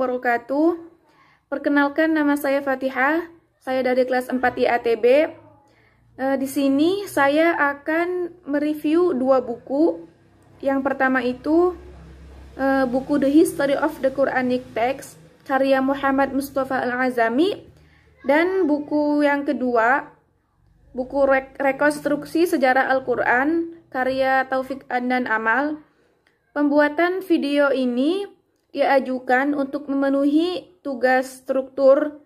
wabarakatuh. Perkenalkan, nama saya Fatihah. Saya dari kelas 4 IATB. Di sini saya akan mereview dua buku. Yang pertama itu buku The History of the Quranic Text karya Muhammad Mustafa Al-Azami, dan buku yang kedua buku Rekonstruksi Sejarah Al-Quran karya Taufik Adnan Amal. Pembuatan video ini diajukan untuk memenuhi tugas struktur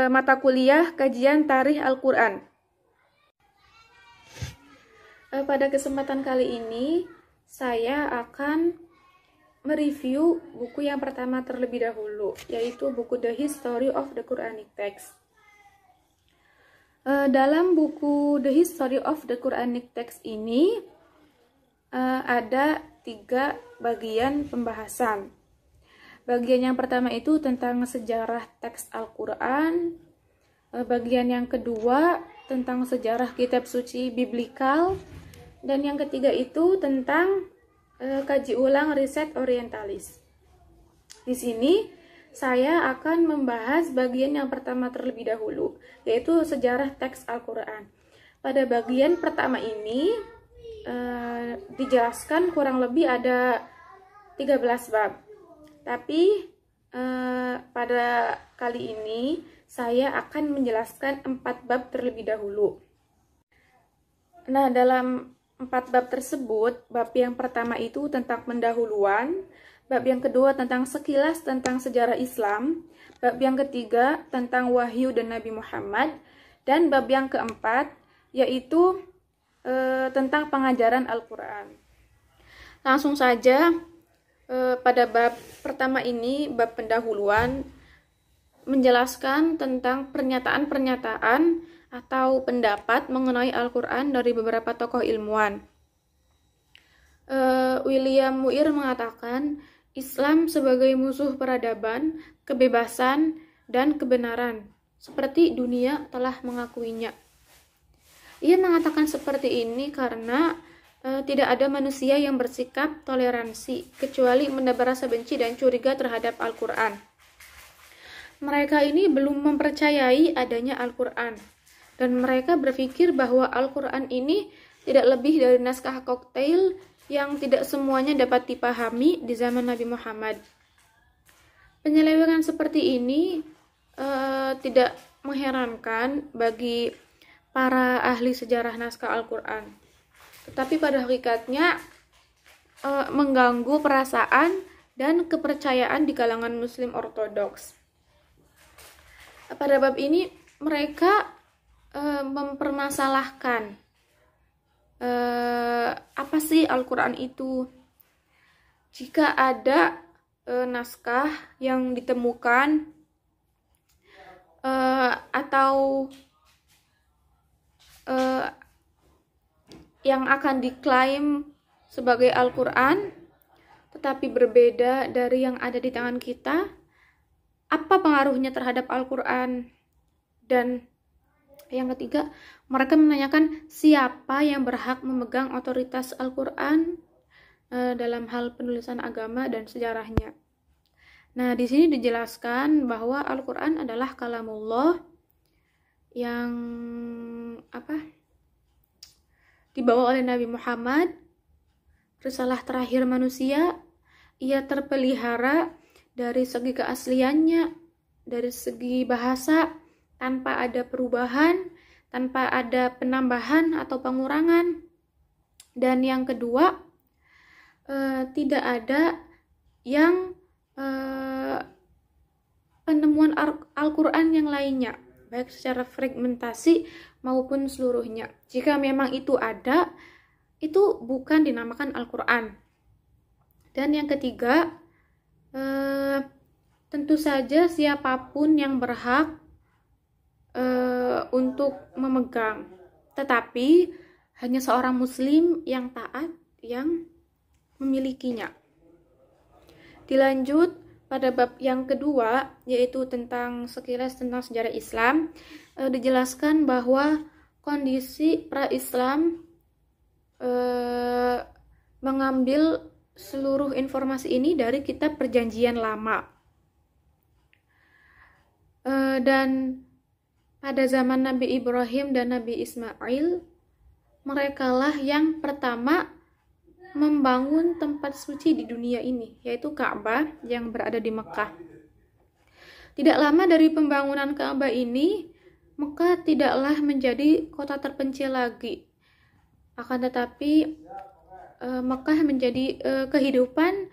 mata kuliah kajian tarikh Al-Quran. Pada kesempatan kali ini saya akan mereview buku yang pertama terlebih dahulu, yaitu buku The History of the Quranic Text. Dalam buku The History of the Quranic Text ini ada 3 bagian pembahasan. Bagian yang pertama itu tentang sejarah teks Al-Quran. Bagian yang kedua tentang sejarah kitab suci biblikal. Dan yang ketiga itu tentang kaji ulang riset orientalis. Di sini saya akan membahas bagian yang pertama terlebih dahulu, yaitu sejarah teks Al-Quran. Pada bagian pertama ini dijelaskan kurang lebih ada 13 bab. Tapi pada kali ini saya akan menjelaskan 4 bab terlebih dahulu. Nah, dalam 4 bab tersebut, bab yang pertama itu tentang pendahuluan, bab yang kedua tentang sekilas tentang sejarah Islam, bab yang ketiga tentang wahyu dan Nabi Muhammad, dan bab yang keempat yaitu tentang pengajaran Al-Quran. Langsung saja pada bab pertama ini, bab pendahuluan, menjelaskan tentang pernyataan-pernyataan atau pendapat mengenai Al-Quran dari beberapa tokoh ilmuwan. William Muir mengatakan Islam sebagai musuh peradaban, kebebasan, dan kebenaran, seperti dunia telah mengakuinya. Ia mengatakan seperti ini karena tidak ada manusia yang bersikap toleransi kecuali menebar rasa benci dan curiga terhadap Al-Quran. Mereka ini belum mempercayai adanya Al-Quran, dan mereka berpikir bahwa Al-Quran ini tidak lebih dari naskah koktail yang tidak semuanya dapat dipahami di zaman Nabi Muhammad. Penyelewengan seperti ini tidak mengherankan bagi para ahli sejarah naskah Al-Quran, tetapi pada hakikatnya mengganggu perasaan dan kepercayaan di kalangan Muslim Ortodoks. Pada bab ini mereka mempermasalahkan apa sih Al-Quran itu. Jika ada naskah yang ditemukan atau yang akan diklaim sebagai Al-Quran tetapi berbeda dari yang ada di tangan kita, apa pengaruhnya terhadap Al-Quran? Dan yang ketiga, mereka menanyakan siapa yang berhak memegang otoritas Al-Quran dalam hal penulisan agama dan sejarahnya. Nah, di sini dijelaskan bahwa Al-Quran adalah kalamullah yang dibawa oleh Nabi Muhammad, risalah terakhir manusia. Ia terpelihara dari segi keasliannya, dari segi bahasa, tanpa ada perubahan, tanpa ada penambahan atau pengurangan. Dan yang kedua, tidak ada yang penemuan Al-Quran yang lainnya, baik secara fragmentasi maupun seluruhnya. Jika memang itu ada, itu bukan dinamakan Al-Quran. Dan yang ketiga, tentu saja siapapun yang berhak untuk memegang, tetapi hanya seorang muslim yang taat yang memilikinya. Dilanjut pada bab yang kedua, yaitu tentang sekilas tentang sejarah Islam, dijelaskan bahwa kondisi pra-Islam mengambil seluruh informasi ini dari kitab Perjanjian Lama. Dan pada zaman Nabi Ibrahim dan Nabi Ismail, merekalah yang pertama membangun tempat suci di dunia ini, yaitu Ka'bah yang berada di Mekah. Tidak lama dari pembangunan Ka'bah ini, Mekah tidaklah menjadi kota terpencil lagi. Akan tetapi Mekah menjadi kehidupan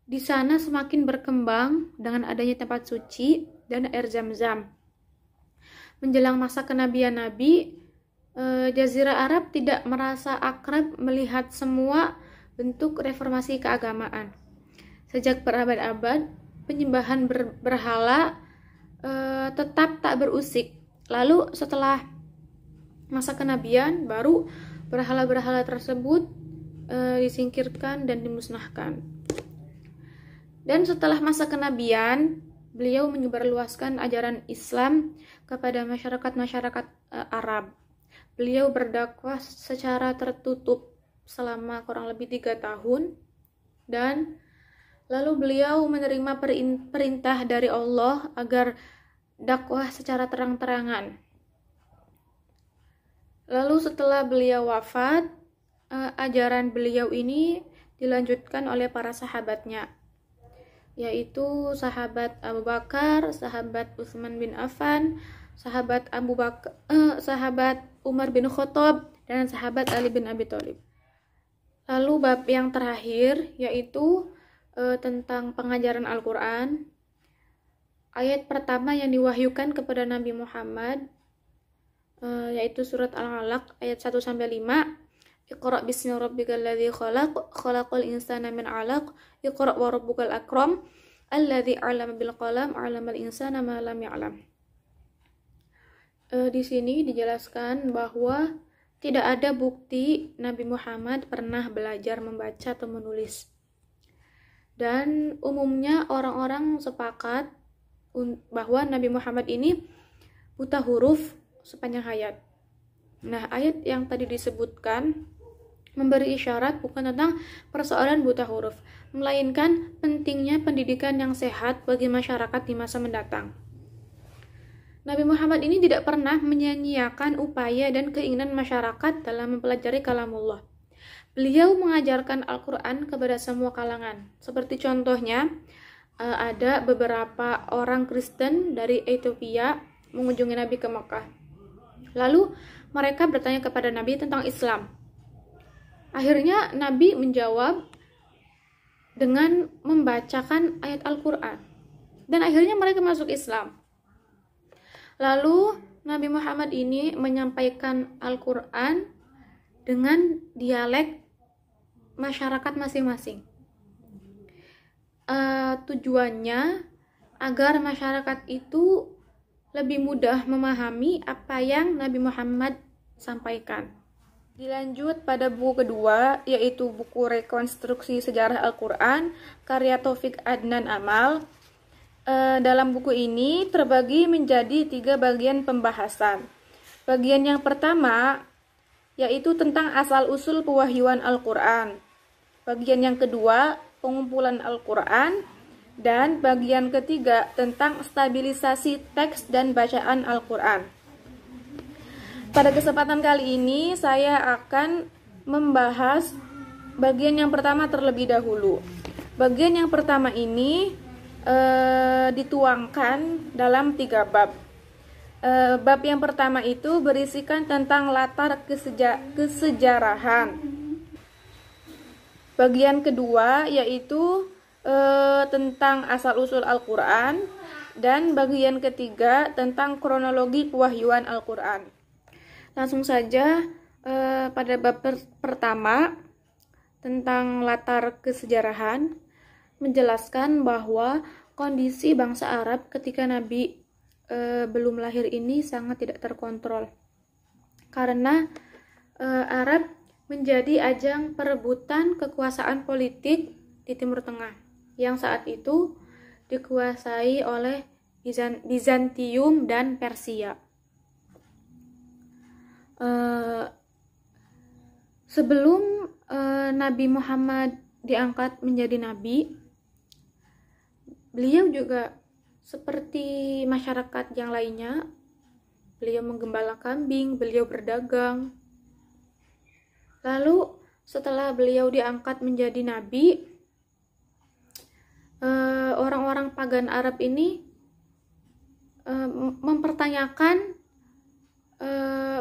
di sana semakin berkembang dengan adanya tempat suci dan air Zam-Zam. Menjelang masa kenabian Nabi, Jazirah Arab tidak merasa akrab melihat semua bentuk reformasi keagamaan. Sejak berabad-abad, penyembahan berhala tetap tak berusik. Lalu setelah masa kenabian, baru berhala-berhala tersebut disingkirkan dan dimusnahkan. Dan setelah masa kenabian, beliau menyebarluaskan ajaran Islam kepada masyarakat-masyarakat Arab. Beliau berdakwah secara tertutup selama kurang lebih 3 tahun, dan lalu beliau menerima perintah dari Allah agar dakwah secara terang-terangan. Lalu setelah beliau wafat, ajaran beliau ini dilanjutkan oleh para sahabatnya, yaitu sahabat Abu Bakar, sahabat Utsman bin Affan, sahabat Umar bin Khattab, dan sahabat Ali bin Abi Thalib. Lalu bab yang terakhir yaitu tentang pengajaran Al-Quran. Ayat pertama yang diwahyukan kepada Nabi Muhammad yaitu surat Al-Alaq ayat 1-5. Iqra bismi rabbikal ladzi khalaq, khalaqal insana min 'alaq, iqra wa rabbukal akram, alladzi 'allama bil qalam, 'allamal insana ma lam ya'lam. Di sini dijelaskan bahwa tidak ada bukti Nabi Muhammad pernah belajar membaca atau menulis. Dan umumnya orang-orang sepakat bahwa Nabi Muhammad ini buta huruf sepanjang hayat. Nah, ayat yang tadi disebutkan memberi isyarat bukan tentang persoalan buta huruf, melainkan pentingnya pendidikan yang sehat bagi masyarakat di masa mendatang. Nabi Muhammad ini tidak pernah menyia-nyiakan upaya dan keinginan masyarakat dalam mempelajari kalamullah. Beliau mengajarkan Al-Quran kepada semua kalangan. Seperti contohnya, ada beberapa orang Kristen dari Ethiopia mengunjungi Nabi ke Mekah. Lalu mereka bertanya kepada Nabi tentang Islam. Akhirnya Nabi menjawab dengan membacakan ayat Al-Quran. Dan akhirnya mereka masuk Islam. Lalu Nabi Muhammad ini menyampaikan Al-Quran dengan dialek masyarakat masing-masing. Tujuannya agar masyarakat itu lebih mudah memahami apa yang Nabi Muhammad sampaikan. Dilanjut pada buku kedua, yaitu buku Rekonstruksi Sejarah Al-Quran, karya Taufik Adnan Amal. Dalam buku ini terbagi menjadi 3 bagian pembahasan. Bagian yang pertama yaitu tentang asal-usul pewahyuan Al-Quran. Bagian yang kedua, pengumpulan Al-Quran. Dan bagian ketiga tentang stabilisasi teks dan bacaan Al-Quran. Pada kesempatan kali ini saya akan membahas bagian yang pertama terlebih dahulu. Bagian yang pertama ini dituangkan dalam 3 bab. Bab yang pertama itu berisikan tentang latar kesejarahan. Bagian kedua yaitu tentang asal-usul Al-Quran. Dan bagian ketiga tentang kronologi pewahyuan Al-Quran. Langsung saja pada bab pertama tentang latar kesejarahan, menjelaskan bahwa kondisi bangsa Arab ketika Nabi belum lahir ini sangat tidak terkontrol, karena Arab menjadi ajang perebutan kekuasaan politik di Timur Tengah yang saat itu dikuasai oleh Bizantium dan Persia. Sebelum Nabi Muhammad diangkat menjadi nabi, beliau juga seperti masyarakat yang lainnya. Beliau menggembala kambing, beliau berdagang. Lalu setelah beliau diangkat menjadi nabi, orang-orang pagan Arab ini mempertanyakan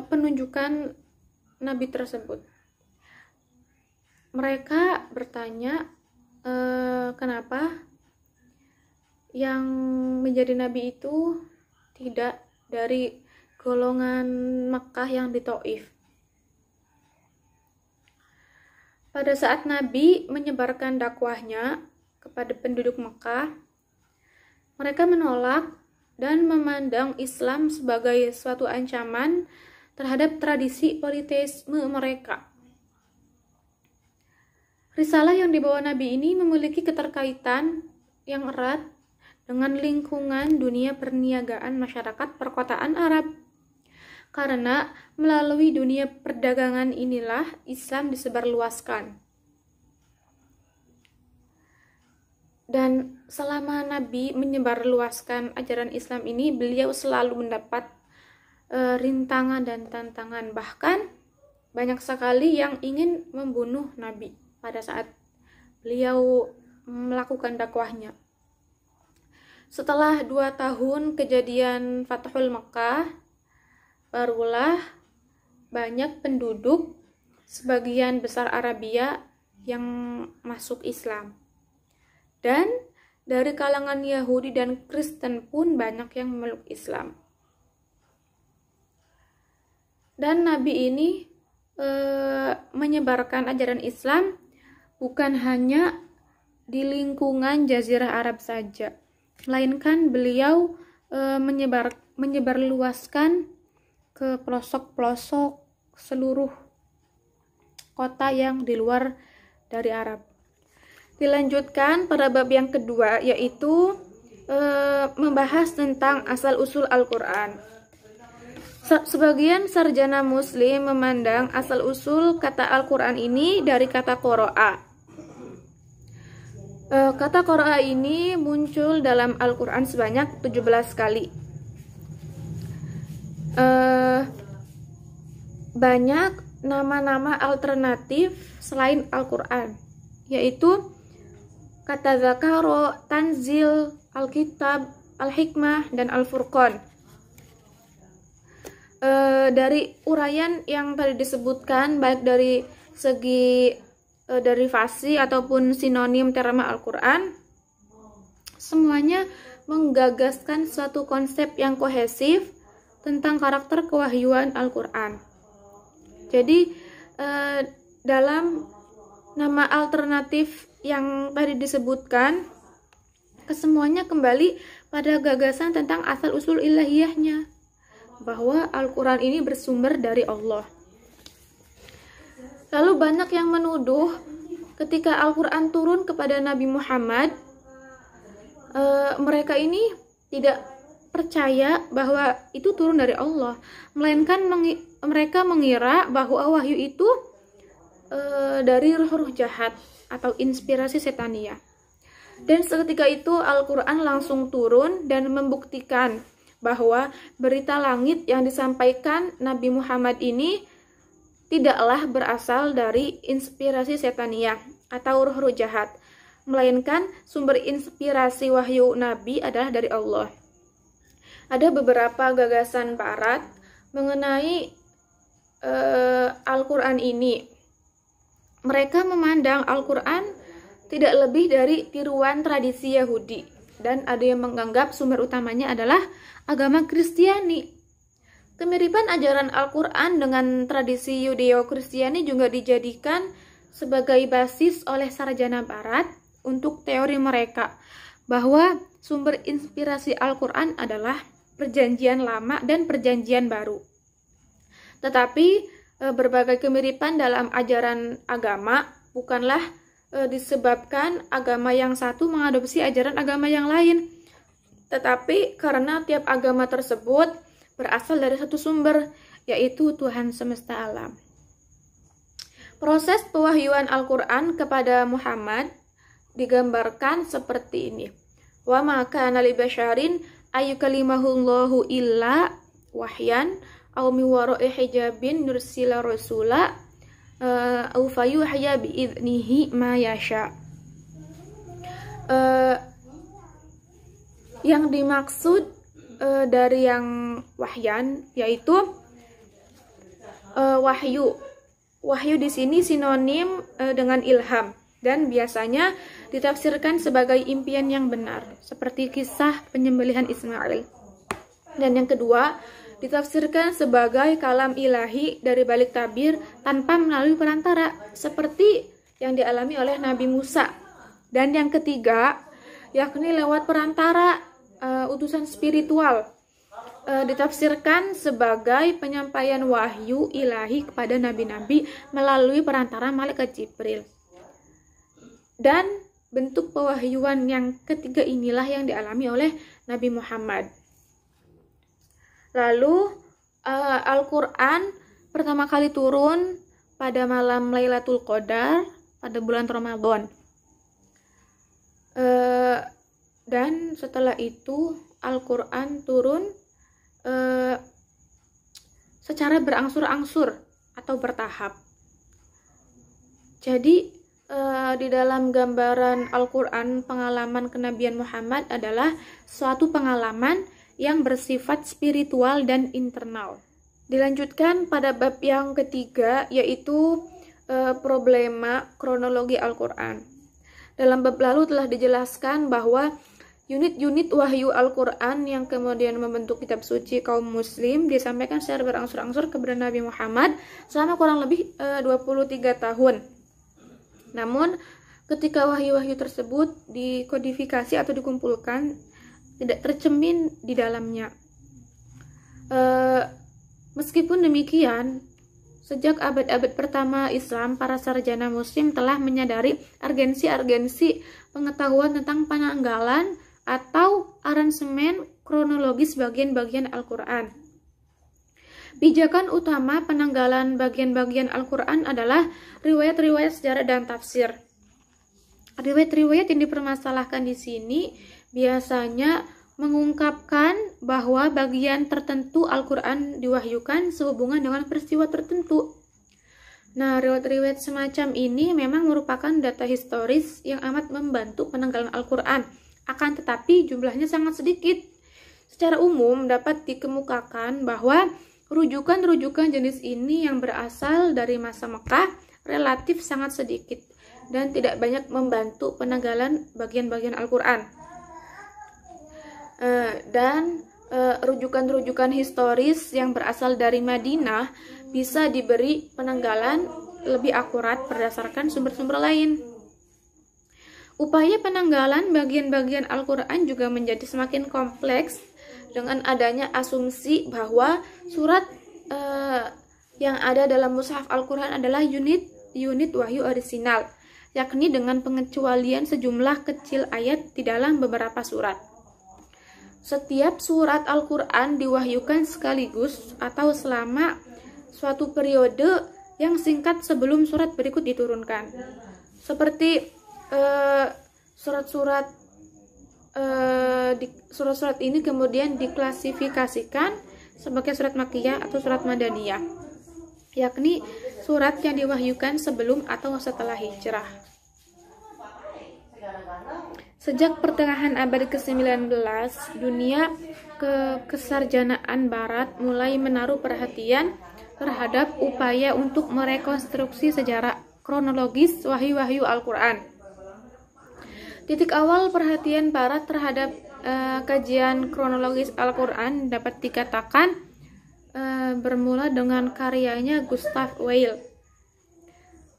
penunjukan nabi tersebut. Mereka bertanya, kenapa yang menjadi nabi itu tidak dari golongan Mekah yang di Taif. Pada saat Nabi menyebarkan dakwahnya kepada penduduk Mekah, mereka menolak dan memandang Islam sebagai suatu ancaman terhadap tradisi politeisme mereka. Risalah yang dibawa Nabi ini memiliki keterkaitan yang erat dengan lingkungan dunia perniagaan masyarakat perkotaan Arab. Karena melalui dunia perdagangan inilah Islam disebarluaskan. Dan selama Nabi menyebarluaskan ajaran Islam ini, beliau selalu mendapat rintangan dan tantangan. Bahkan banyak sekali yang ingin membunuh Nabi pada saat beliau melakukan dakwahnya. Setelah 2 tahun kejadian Fathul Makkah, barulah banyak penduduk sebagian besar Arabia yang masuk Islam. Dan dari kalangan Yahudi dan Kristen pun banyak yang memeluk Islam. Dan Nabi ini menyebarkan ajaran Islam bukan hanya di lingkungan Jazirah Arab saja, melainkan beliau menyebarluaskan ke pelosok-pelosok seluruh kota yang di luar dari Arab. Dilanjutkan pada bab yang kedua, yaitu membahas tentang asal-usul Al-Quran. Sebagian sarjana muslim memandang asal-usul kata Al-Quran ini dari kata qoro'a. Kata qoro'a ini muncul dalam Al-Quran sebanyak 17 kali. Banyak nama-nama alternatif selain Al-Quran, yaitu kata zakaro, tanzil, Alkitab, Al-Hikmah, dan Al-Furqan. Dari uraian yang tadi disebutkan, baik dari segi derivasi ataupun sinonim terma Al-Quran, semuanya menggagaskan suatu konsep yang kohesif tentang karakter kewahyuan Al-Quran. Jadi dalam nama alternatif yang tadi disebutkan, kesemuanya kembali pada gagasan tentang asal-usul ilahiyahnya, bahwa Al-Quran ini bersumber dari Allah. Lalu banyak yang menuduh ketika Al-Quran turun kepada Nabi Muhammad, mereka ini tidak percaya bahwa itu turun dari Allah, melainkan mereka mengira bahwa wahyu itu dari roh-roh jahat atau inspirasi setania. Dan seketika itu Al-Quran langsung turun dan membuktikan bahwa berita langit yang disampaikan Nabi Muhammad ini tidaklah berasal dari inspirasi setania atau roh-roh jahat, melainkan sumber inspirasi wahyu Nabi adalah dari Allah. Ada beberapa gagasan barat mengenai Al-Quran ini. Mereka memandang Al-Quran tidak lebih dari tiruan tradisi Yahudi, dan ada yang menganggap sumber utamanya adalah agama Kristiani. Kemiripan ajaran Al-Quran dengan tradisi Yudeo-Kristiani juga dijadikan sebagai basis oleh sarjana barat untuk teori mereka bahwa sumber inspirasi Al-Quran adalah Perjanjian Lama dan Perjanjian Baru. Tetapi berbagai kemiripan dalam ajaran agama bukanlah disebabkan agama yang satu mengadopsi ajaran agama yang lain, tetapi karena tiap agama tersebut berasal dari satu sumber, yaitu Tuhan semesta alam. Proses pewahyuan Al-Quran kepada Muhammad digambarkan seperti ini. Wa ma kana li basyarin ayyukalimahullahu illa wahyan aw min wara'i hijabin nursila rasula aw fayuhya bi idnihi ma yasha. Yang dimaksud dari yang wahyan yaitu wahyu. Wahyu di sini sinonim dengan ilham dan biasanya ditafsirkan sebagai impian yang benar, seperti kisah penyembelihan Ismail. Dan yang kedua, ditafsirkan sebagai kalam ilahi dari balik tabir tanpa melalui perantara, seperti yang dialami oleh Nabi Musa. Dan yang ketiga, yakni lewat perantara utusan spiritual, ditafsirkan sebagai penyampaian wahyu ilahi kepada nabi-nabi melalui perantara malaikat Jibril. Dan bentuk pewahyuan yang ketiga inilah yang dialami oleh Nabi Muhammad. Lalu Al-Quran pertama kali turun pada malam Lailatul Qadar pada bulan Ramadan. Dan setelah itu Al-Quran turun secara berangsur-angsur atau bertahap. Jadi di dalam gambaran Al-Quran, pengalaman kenabian Muhammad adalah suatu pengalaman yang bersifat spiritual dan internal. Dilanjutkan pada bab yang ketiga, yaitu problema kronologi Al-Quran. Dalam bab lalu telah dijelaskan bahwa unit-unit wahyu Al-Quran yang kemudian membentuk kitab suci kaum muslim disampaikan secara berangsur-angsur kepada Nabi Muhammad selama kurang lebih 23 tahun. Namun, ketika wahyu-wahyu tersebut dikodifikasi atau dikumpulkan, tidak tercermin di dalamnya. Meskipun demikian, sejak abad-abad pertama Islam, para sarjana muslim telah menyadari argensi-argensi pengetahuan tentang penanggalan atau aransemen kronologis bagian-bagian Al-Quran. Pijakan utama penanggalan bagian-bagian Al-Quran adalah riwayat-riwayat sejarah dan tafsir. Riwayat-riwayat yang dipermasalahkan di sini biasanya mengungkapkan bahwa bagian tertentu Al-Quran diwahyukan sehubungan dengan peristiwa tertentu. Nah, riwayat-riwayat semacam ini memang merupakan data historis yang amat membantu penanggalan Al-Quran, akan tetapi jumlahnya sangat sedikit. Secara umum dapat dikemukakan bahwa rujukan-rujukan jenis ini yang berasal dari masa Mekah relatif sangat sedikit dan tidak banyak membantu penanggalan bagian-bagian Al-Quran. Dan rujukan-rujukan historis yang berasal dari Madinah bisa diberi penanggalan lebih akurat berdasarkan sumber-sumber lain. Upaya penanggalan bagian-bagian Al-Quran juga menjadi semakin kompleks dengan adanya asumsi bahwa surat yang ada dalam mushaf Al-Quran adalah unit wahyu orisinal, yakni dengan pengecualian sejumlah kecil ayat di dalam beberapa surat. Setiap surat Al-Quran diwahyukan sekaligus atau selama suatu periode yang singkat sebelum surat berikut diturunkan. Seperti surat-surat ini kemudian diklasifikasikan sebagai surat Makkiyah atau surat Madaniyah, yakni surat yang diwahyukan sebelum atau setelah hijrah. Sejak pertengahan abad ke-19, dunia kesarjanaan barat mulai menaruh perhatian terhadap upaya untuk merekonstruksi sejarah kronologis wahyu-wahyu Al-Quran. Titik awal perhatian barat terhadap kajian kronologis Al-Quran dapat dikatakan bermula dengan karyanya Gustav Weil.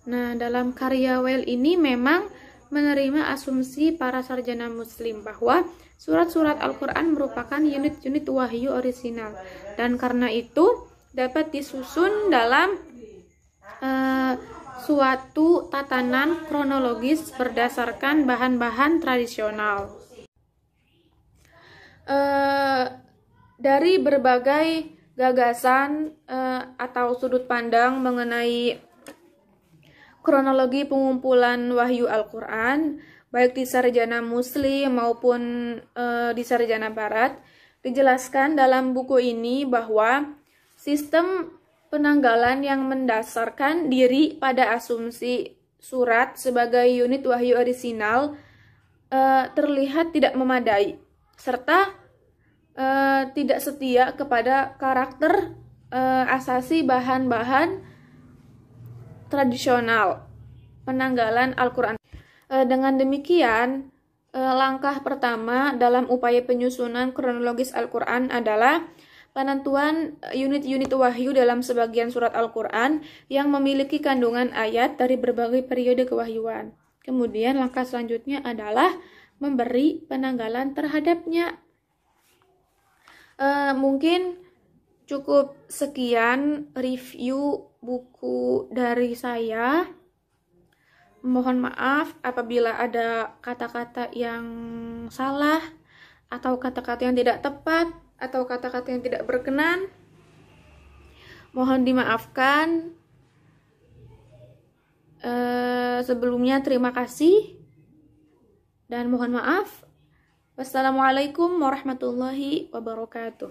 Nah, dalam karya Weil ini memang menerima asumsi para sarjana muslim bahwa surat-surat Al-Quran merupakan unit-unit wahyu orisinal, dan karena itu dapat disusun dalam suatu tatanan kronologis berdasarkan bahan-bahan tradisional. Dari berbagai gagasan atau sudut pandang mengenai kronologi pengumpulan wahyu Al-Quran, baik di sarjana muslim maupun di sarjana barat, dijelaskan dalam buku ini bahwa sistem penanggalan yang mendasarkan diri pada asumsi surat sebagai unit wahyu orisinal terlihat tidak memadai, serta tidak setia kepada karakter asasi bahan-bahan tradisional penanggalan Al-Quran. Dengan demikian, langkah pertama dalam upaya penyusunan kronologis Al-Quran adalah penentuan unit-unit wahyu dalam sebagian surat Al-Quran yang memiliki kandungan ayat dari berbagai periode kewahyuan. Kemudian langkah selanjutnya adalah memberi penanggalan terhadapnya. Mungkin cukup sekian review buku dari saya. Mohon maaf apabila ada kata-kata yang salah, atau kata-kata yang tidak tepat, atau kata-kata yang tidak berkenan. Mohon dimaafkan. Sebelumnya terima kasih dan mohon maaf. Wassalamualaikum warahmatullahi wabarakatuh.